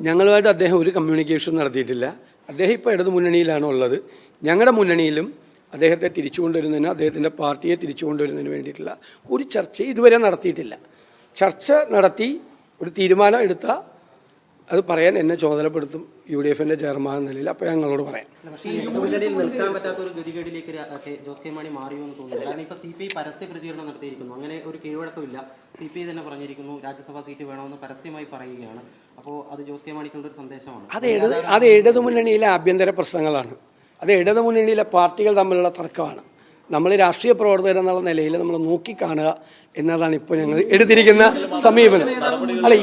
ഞങ്ങളുമായിട്ട് അദ്ദേഹം ഒരു കമ്മ്യൂണിക്കേഷൻ നടത്തിയിട്ടില്ല. അദ്ദേഹം ഇപ്പോൾ ഇടതു മുന്നണിയിലാണ് ഉള്ളത്. ഞങ്ങളുടെ മുന്നണിയിലും അദ്ദേഹത്തെ തിരിച്ചു കൊണ്ടുവരുന്നതിന്, അദ്ദേഹത്തിൻ്റെ പാർട്ടിയെ തിരിച്ചു കൊണ്ടുവരുന്നതിന് വേണ്ടിയിട്ടുള്ള ഒരു ചർച്ച ഇതുവരെ നടത്തിയിട്ടില്ല. ചർച്ച നടത്തി ഒരു തീരുമാനം എടുത്താൽ അത് പറയാൻ എന്നെ ചുമതലപ്പെടുത്തും UDFന്റെ ചെയർമാൻ എന്ന നിലയിൽ. അപ്പോൾ ഞങ്ങളോട് പറയാം. നിൽക്കാൻ പറ്റാത്ത ഒരു ഗതികേടിലേക്ക് ജോസ് കെ മാണി മാറിയോ എന്ന് തോന്നുന്നു. കാരണം ഇപ്പോൾ CPI പരസ്യ പ്രതികരണം നടത്തിയിരിക്കുന്നു. അങ്ങനെ ഒരു കീഴ്വഴക്കമില്ല. CPI തന്നെ പറഞ്ഞിരിക്കുന്നു രാജ്യസഭാ സീറ്റ് വേണമെന്ന് പരസ്യമായി പറയുകയാണ്. അപ്പോൾ അത് ജോസ് കെ മാണിക്കുള്ള ഒരു സന്ദേശമാണ്. അത് ഇടതുമുന്നണിയിലെ ആഭ്യന്തര പ്രശ്നങ്ങളാണ്. അത് ഇടതുമുന്നണിയിലെ പാർട്ടികൾ തമ്മിലുള്ള തർക്കമാണ്. നമ്മൾ രാഷ്ട്രീയ പ്രവർത്തകർ എന്നുള്ള നിലയിൽ നമ്മൾ നോക്കിക്കാണുക എന്നതാണ് ഇപ്പോൾ ഞങ്ങൾ എടുത്തിരിക്കുന്ന സമീപനം. അല്ല,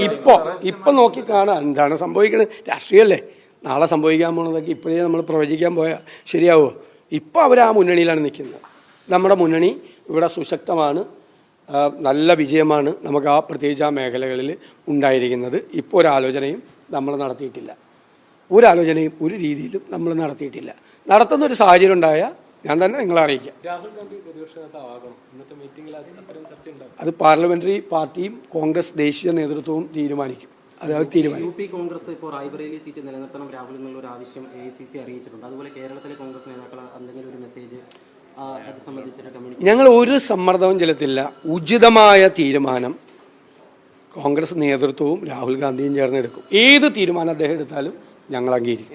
ഇപ്പൊ നോക്കിക്കാണുക എന്താണ് സംഭവിക്കുന്നത്. രാഷ്ട്രീയമല്ലേ, നാളെ സംഭവിക്കാൻ പോകുന്നതൊക്കെ ഇപ്പോഴേ നമ്മൾ പ്രവചിക്കാൻ പോയാൽ ശരിയാവുമോ? ഇപ്പോൾ അവർ ആ മുന്നണിയിലാണ് നിൽക്കുന്നത്. നമ്മുടെ മുന്നണി ഇവിടെ സുശക്തമാണ്, നല്ല വിജയമാണ് നമുക്ക് പ്രത്യേകിച്ച് ആ മേഖലകളിൽ ഉണ്ടായിരിക്കുന്നത്. ഇപ്പോൾ ഒരാലോചനയും നമ്മൾ നടത്തിയിട്ടില്ല. ഒരാലോചനയും ഒരു രീതിയിലും നമ്മൾ നടത്തിയിട്ടില്ല. നടത്തുന്നൊരു സാഹചര്യം ഉണ്ടായാൽ ഞാൻ തന്നെ നിങ്ങളെ അറിയിക്കാം. അത് പാർലമെന്ററി പാർട്ടിയും കോൺഗ്രസ് ദേശീയ നേതൃത്വവും തീരുമാനിക്കും. UP കോൺഗ്രസ് ഇപ്പോൾ റായ്ബറേലി സീറ്റ് നിലനിർത്തണം രാഹുൽ എന്നുള്ള ഒരു ആവശ്യം AICC അറിയിച്ചിട്ടുണ്ട്. അതുപോലെ കേരളത്തിലെ കോൺഗ്രസ് നേതാക്കൾ എന്തെങ്കിലും ഒരു മെസ്സേജ് അത് സംബന്ധിച്ചിട്ട് ഞങ്ങൾ ഒരു സമ്മർദ്ദവും ചെലുത്തില്ല. ഉചിതമായ തീരുമാനം കോൺഗ്രസ് നേതൃത്വവും രാഹുൽ ഗാന്ധിയും ചേർന്ന് എടുക്കും. ഏത് തീരുമാനം അദ്ദേഹം എടുത്താലും ഞങ്ങൾ അംഗീകരിക്കും.